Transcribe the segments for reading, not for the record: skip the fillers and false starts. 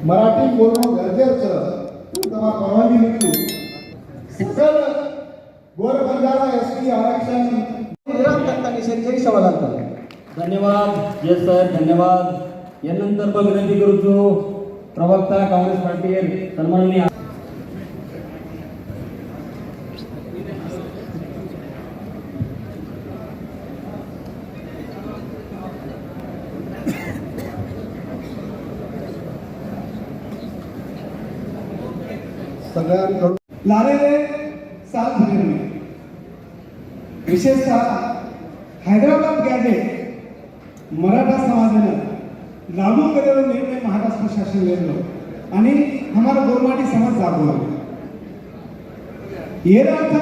मराठी बोलणं गरजेचं तुम्हाला परवानगी मिळू तर गोर बंजारा एसटी आरक्षण विरोध करता निषेध सवाल आता धन्यवाद यस सर धन्यवाद यानंतर पण विनंती करूचो प्रवक्ता काँग्रेस पार्टी सन्माननीय सगळ्यांकडून लारेले साल भरे में विशेषतः हैदराबाद गॅजेट मराठा समाजानं लागू केलेला निर्णय महाराष्ट्र शासन घेतलं आणि हमारा गोरमाटी समाज जागवला याचा अर्थ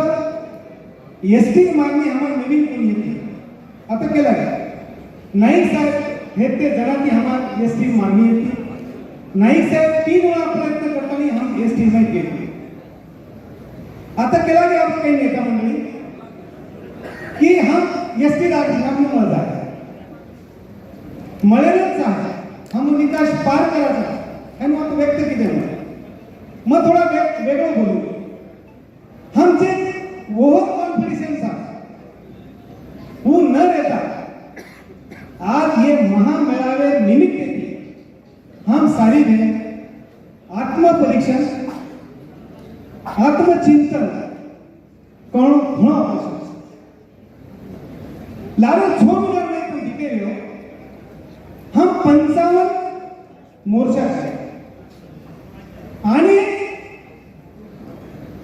एसटी मागणी आम्हाला नवीन कोणी येते आता केला नाईक साहेब हे ते जणांनी आम्हाला एसटी मागणी येते नाईक साहेब 3 वेळा प्रयत्न करताना हम एसटी नाही केले आता केला की आपण काही नेता मंडळी की हम एसटी आरक्षण मजा मळेलच आहे हम निकाश पार करायचा आणि मग व्यक्त किती मग थोडा वेगळं बोलू हमचे वो कॉन्फिडेंस वो न रहता आज ये महामेळावे निमित्त हम सारी ने आत्मपरीक्षण आत्मचिंतन कौन होना आवश्यक लारे छोड़ में तो दिखे हो हम 55 मोर्चा है आणि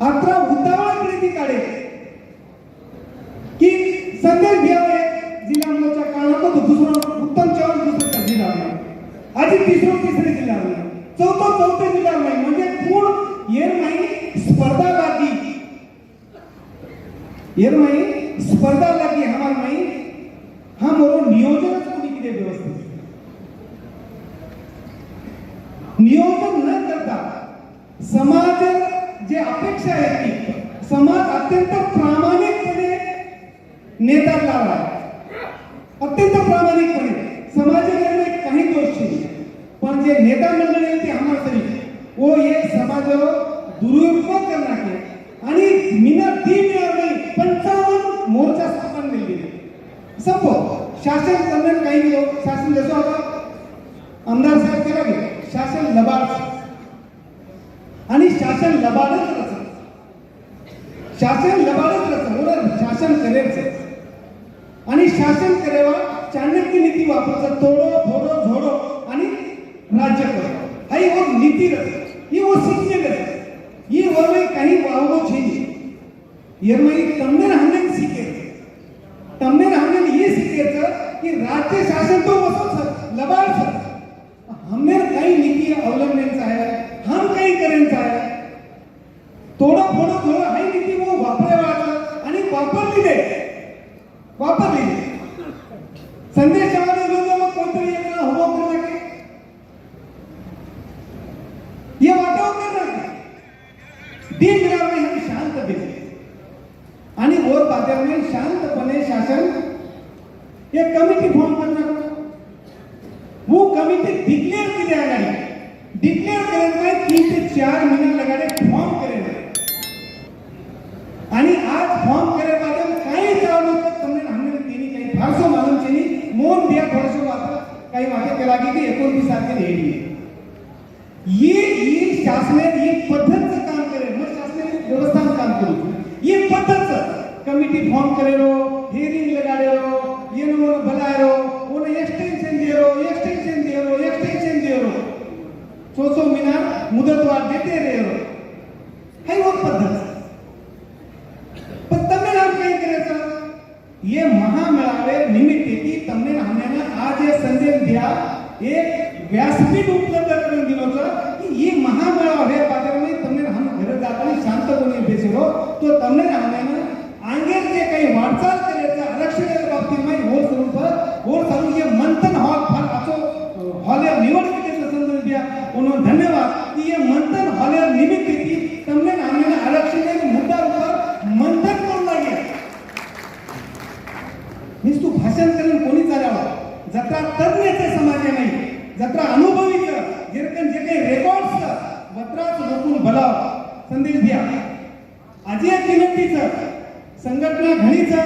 18 उतावळा कृती काढे की संदेश घ्यावे जिल्हा मोर्चा काढला तो दुसरा उत्तम चव्हाण दुसरा जिल्हा नाही आधी तिसरे जिल्हा नाही चौथे जिल्हा नाही म्हणजे पूर्ण येर नाही स्पर्धा लागी हमार नहीं हम और नियोजन कोणी किती व्यवस्थित नियोजन न करता समाज जे अपेक्षा आहे ती समाज अत्यंत प्रामाणिकपणे नेता लावा अत्यंत प्रामाणिकपणे समाजाकडे काही दोष नाही पण जे नेता मंडळी आहे ते हमार तरी वो ये समाज दुरुपयोग करना के आणि मिनट 3 मिनट नहीं 55 मोर्चा स्थापन मिल गई सबको शासन करने काही लोग शासन जैसा होता आमदार साहेब केला गे शासन लबाड आणि शासन लबाडच बरोबर शासन करेल आणि शासन करेवा चाणक्य नीती वापरायचा तोडो फोडो झोडो आणि राज्य करो हाई वो नीति रच ये वो सीखने लगे ये वो में कहीं वावो छीनी ये में तमने हमने सीखे ये सीखे कि राज्य शासन तो बसो सर लबाड सर हमने काही नीति अवलंबन आहे हम काही करेन आहे तोडो फोडो झोडो हाई नीति वो वापरेवा आणि वापरली संदेश आवाज विरोधात कोणतरी एक उभा करू नये ये वाटाव करना दिन रात में हम शांत दिले आणि और बाजार में शांतपणे शासन एक कमिटी फॉर्म करना वो कमिटी डिक्लेअर की जाएगा डिक्लेअर करने में 3 से 4 महीने लगाने फॉर्म करेंगे आणि आज फॉर्म करे बाद काही चालू तुमने हमने तिनी काही फारसो मालूम चेनी मोन दिया थोडसो वापर काही वाटे केला की 29 तारखेला हेडी ये शासन ये पद्धत काम करे मग शासन व्यवस्था काम करू ये पद्धत कमिटी फॉर्म करेरो हियरिंग लगाड़ेरो ये नो बुलाएरो उन्हें एक्सटेंशन देरो सो महीना मुदतवार देते रहेरो है वो पद्धत पण तमिळ नाम काही करायचं ये महामेळावे निमित्त की तमिळ हमने आज ये संदेश दिया एक व्यासपीठ उपलब्ध करून दिलं की ये महामेळावे बाजार में तमिळ हम घर जाताना शांतपणे बेसलो तो तमिळ हमने आंगेर जे काही वाटचाल करायचं आरक्षणाच्या बाबतीत होर चालू ये मंथन हॉल फार असो हॉल निवड केल्याचं संदर्भ द्या म्हणून धन्यवाद की ये मंथन हॉल निमित्त की तमिळ हमने आरक्षणाच्या मुद्द्यावर मंथन करून लागले निस्तू भाषण करून कोणी चालावा जत्रा तज्ञ समाज नाही जत्रा अनुभवी जे काही रेकॉर्ड भला संदेश दिया આજે એક વિનંતી છે સંગઠના ઘણી છે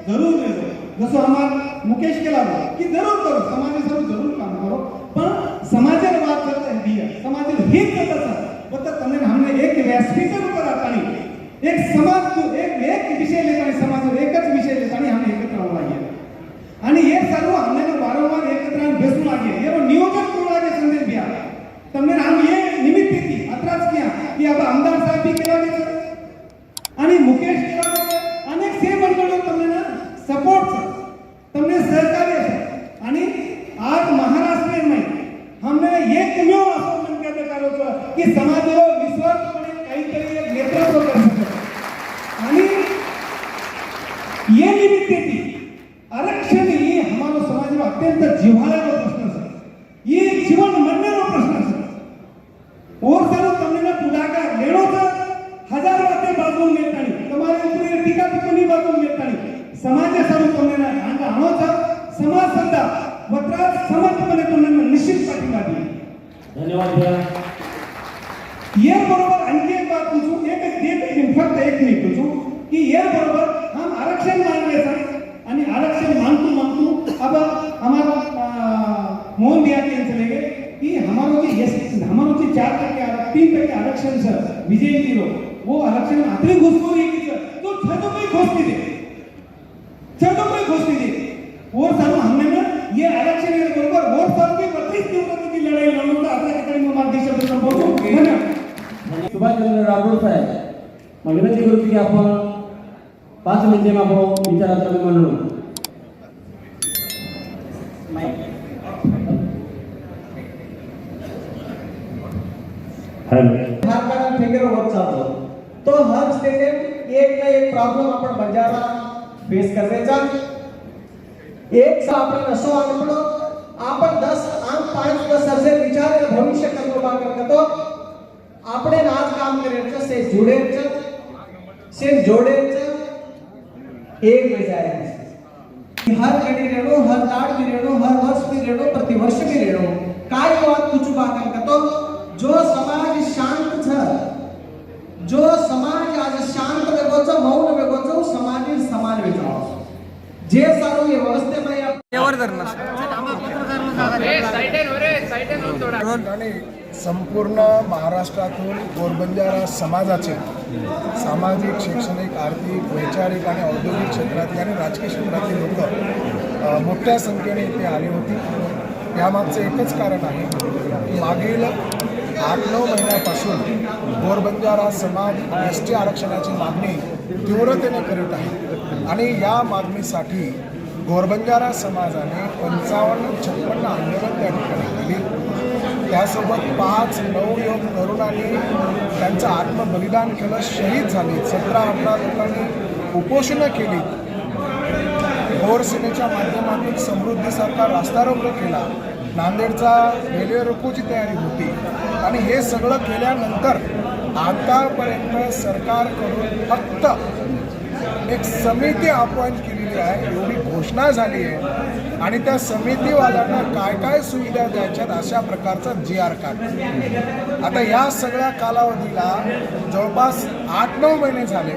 જરૂર રહેજો जसो हमार मुकेश केला की जरूर करो समाज सारू जरूर काम करो पण समाजेर વાત करता है दिया समाजेर हित करता है बता तने हमने एक व्यासपीठ पर आतानी एक समाज एक विषय लेतानी समाज एकच विषय लेतानी हमने एकत्र होऊ लागे आणि हे सर्व हमने वारंवार एकत्र येऊन बेसू लागे हे नियोजन करू लागे संदेश दिया तमने हम ये निमित्त थी अत्राच किया की अब आमदार साहेब भी केला आणि मुकेश केला अनेक से मंडळो तमने ना सपोर्ट तमने सहकार्य છે आणि आज महाराष्ट्रमध्ये हमने एकमेव असं म्हणण्यात आलो की समाजाला निस्वार्थपणे काहीतरी एक नेतृत्व करायचं आणि ये निमित्त आरक्षण ही हमारो समाजમાં अत्यंत जिव्हाळ्याનો प्रश्न છે ये जीवन मरणाનો प्रश्न છે और सारो તમને પુડાકા લેણો છે हजार वाते बाजू मेटाणी તમારે ઉપર ટીકા ટિપ્પણી बाजू मेटाणी समाज सारू તમને आणो છે समाज सत्ता वत्रा समर्थपणे तुम्हाला निश्चित पाठिंबा दिली धन्यवाद भैया ये बरोबर आणखी एक बात पूछूं एक फक्त एक मिनिट पूछूं की ये बरोबर हम आरक्षण मांगले सर आणि आरक्षण मांगतो अब हमारा मोहन भैया के चले गए कि हमारो जो 3% आरक्षण सर विजय किलो वो आरक्षण आतरी घुसखोरी की सर तो 6 रुपये घोषित दे 6 रुपये घोषित दे और सारू हमने ना ये आरक्षण के बरोबर वोट सारू की 32 दिवसाची की लढाई लढवून तर आपल्या ठिकाणी मग मार्गदर्शन संपवतो धन्यवाद सुभाषचंद्र राठोड साहेब मग विनंती करू की आपण 5 मिनिटे आपण विचाराचा मांडू हर कारण फिगर होत चालतो तो हर स्टेट एक ना एक प्रॉब्लेम आपण बंजारा फेस करायचा एक सा आपण असो आणतो आपण 10 आम 5 10 अर्जे विचार भविष्य करतो बा करतो આપણે आज काम करायचं से जुडेचं से जोडेचं एक विचार हर घड़ी रेणो हर दाड़ भी रेणो हर वर्ष भी रेणो प्रति वर्ष भी रेणो काय बात कुछ बा करतो जो समाज शांत छ जो समाज आज शांत वेगोचं मौन वेगोचं समाज समान वेगो जे सारू ये व्यवस्थेमध्ये आणि संपूर्ण महाराष्ट्रातून गोरबंजारा समाजाचे सामाजिक शैक्षणिक आर्थिक वैचारिक आणि औद्योगिक क्षेत्रातली आणि राजकीय क्षेत्रातली लोक मोठ्या संख्येने इथे आली होती यामागचं एकच कारण आहे की मागील 8-9 महिन्यापासून गोरबंजारा समाज एसटी आरक्षणाची मागणी तीव्रतेने करीत आहे आणि या मागणीसाठी गोरबंजारा समाजाने 55-56 आंदोलन त्या ठिकाणी केली त्यासोबत 5 नवयुवक तरुणांनी त्यांचं आत्मबलिदान केलं शहीद झाले 17-18 लोकांनी उपोषणं केली गोरसेनेच्या माध्यमातून समृद्धीसारखा रास्ता रोको केला नांदेडचा रेल्वे रोकोची तयारी होती आणि हे सगळं केल्यानंतर आतापर्यंत सरकारकडून फक्त एक समिती अपॉइंट केलेली आहे एवढी घोषणा झाली आहे आणि त्या समितीवाल्यांना काय काय सुविधा द्यायच्यात अशा प्रकारचा GR काढला आता या सगळ्या कालावधीला जवळपास 8-9 महिने झाले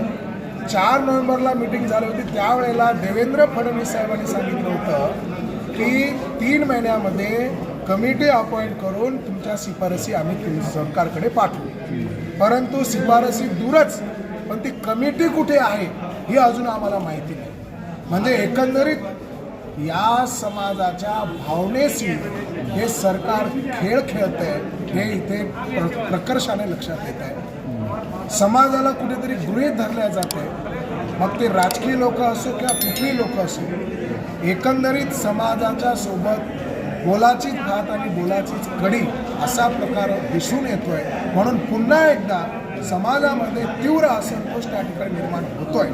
4 नोव्हेंबरला मीटिंग झाली होती त्यावेळेला देवेंद्र फडणवीस साहेबांनी सांगितलं होतं की 3 महिन्यामध्ये कमिटी अपॉइंट करून तुमच्या शिफारसी आम्ही तुमच्या सरकारकडे पाठवू परंतु शिफारसी दूरच पण ती कमिटी कुठे आहे ही अजून आम्हाला माहिती नाही म्हणजे एकंदरीत या समाजाच्या भावनेशी हे सरकार खेळ खेळतंय हे इथे प्रकर्षाने लक्षात येत आहे समाजाला कुठेतरी गृहीत धरल्या जाते मग ते राजकीय लोक असो किंवा कुठली लोक असो एकंदरीत समाजाच्या सोबत बोलाचीच भात आणि बोलाचीच कडी असा प्रकार दिसून येतोय म्हणून पुन्हा एकदा समाजामध्ये तीव्र असंतोष त्या ठिकाणी निर्माण होतोय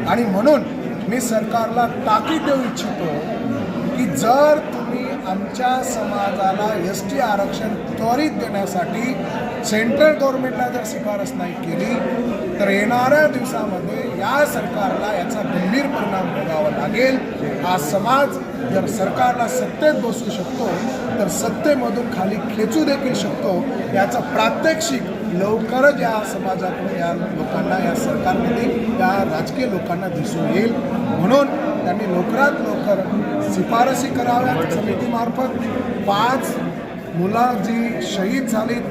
आणि म्हणून मी सरकारला ताकीद देऊ इच्छितो की जर तुम्ही आमच्या समाजाला ST आरक्षण त्वरित देण्यासाठी सेंट्रल गव्हर्नमेंटला जर शिफारस नाही केली तर येणाऱ्या दिवसामध्ये या सरकारला याचा गंभीर परिणाम भोगावा लागेल हा समाज जर सरकारला सत्तेत बसू शकतो तर सत्तेमधून खाली खेचू देखील शकतो याचा प्रात्यक्षिक लवकरच या समाजाकडून या लोकांना, या सरकारमध्ये या राजकीय लोकांना दिसून येईल. म्हणून त्यांनी लवकरात लवकर शिफारसी कराव्यात समितीमार्फत. 5 मुलं जी शहीद झालीत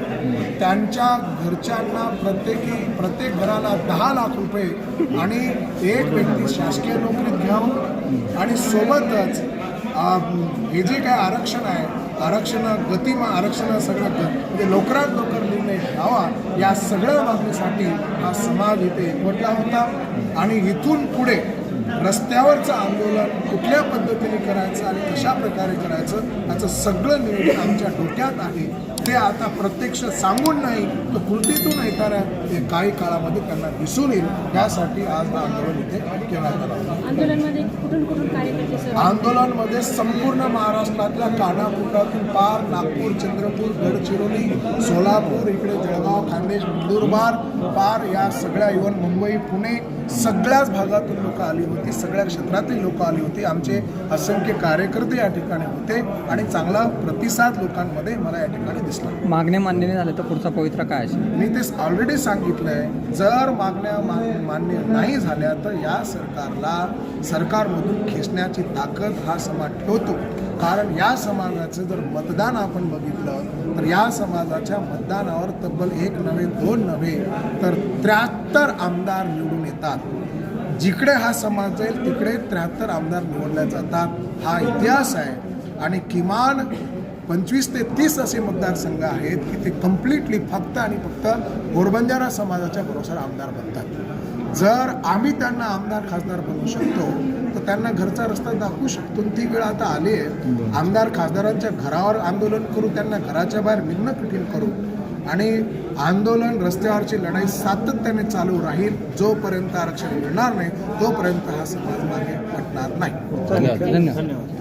त्यांच्या घरच्यांना प्रत्येक घराला 10 लाख रुपये आणि एक व्यक्ती शासकीय नोकरीत घ्यावं. आणि सोबतच हे जे काय आरक्षण आहे, आरक्षण सगळं म्हणजे लवकरात लवकर निर्णय घ्यावा. या सगळ्या मागणीसाठी हा समाज इथे एकवटला होता. आणि इथून पुढे रस्त्यावरचं आंदोलन कुठल्या पद्धतीने करायचं आणि कशा प्रकारे करायचं याचं सगळं नियोजन आमच्या डोक्यात आहे. ते आता प्रत्यक्ष सांगून नाही तर कृतीतून येणाऱ्या काही काळामध्ये त्यांना दिसून येईल. यासाठी आज हा आंदोलन इथे केलं गेलं. आंदोलनमध्ये कुठून कार्यकर्ते सहभागी? आंदोलनमध्ये संपूर्ण महाराष्ट्रातल्या कानाकोपऱ्यातून पार नागपूर, चंद्रपूर, गडचिरोली, सोलापूर, इकडे जळगाव, खान्देश, नंदुरबार, पार या सगळ्या इव्हन मुंबई, पुणे सगळ्याच भागातून लोक आली होती. सगळ्या क्षेत्रातील लोक आली होती. आमचे असंख्य कार्यकर्ते या ठिकाणी होते आणि चांगला प्रतिसाद लोकांमध्ये मला या ठिकाणी दिसला. मागण्या मान्य नाही झाल्या तर पुढचा पवित्रा काय असेल? मी ते ऑलरेडी सांगितलंय. जर मागण्या मान्य नाही झाल्या तर या सरकारमधून खेचण्याची ताकद हा समाज ठेवतो. कारण या समाजाचं जर मतदान आपण बघितलं तर या समाजाच्या मतदानावर तब्बल 1 नव्हे 2 नव्हे तर 73 आमदार निवडून येतात. जिकडे हा समाज जाईल तिकडे 73 आमदार निवडले जातात. हा इतिहास आहे. आणि किमान 25 ते 30 असे मतदारसंघ आहेत की ते कम्प्लिटली फक्त आणि फक्त घोडबंजारा समाजाच्या भरोश्यावर आमदार बनतात. जर आम्ही त्यांना आमदार खासदार बनवू शकतो तर त्यांना घरचा रस्ता दाखवू शकतो. ती वेळ आता आली आहे. आमदार खासदारांच्या घरावर आंदोलन करू, त्यांना घराच्या बाहेर निघणं कठीण करू. आणि आंदोलन, रस्त्यावरची लढाई सातत्याने चालू राहील. जोपर्यंत आरक्षण मिळणार नाही तोपर्यंत हा समाज मागे हटणार नाही. धन्यवाद.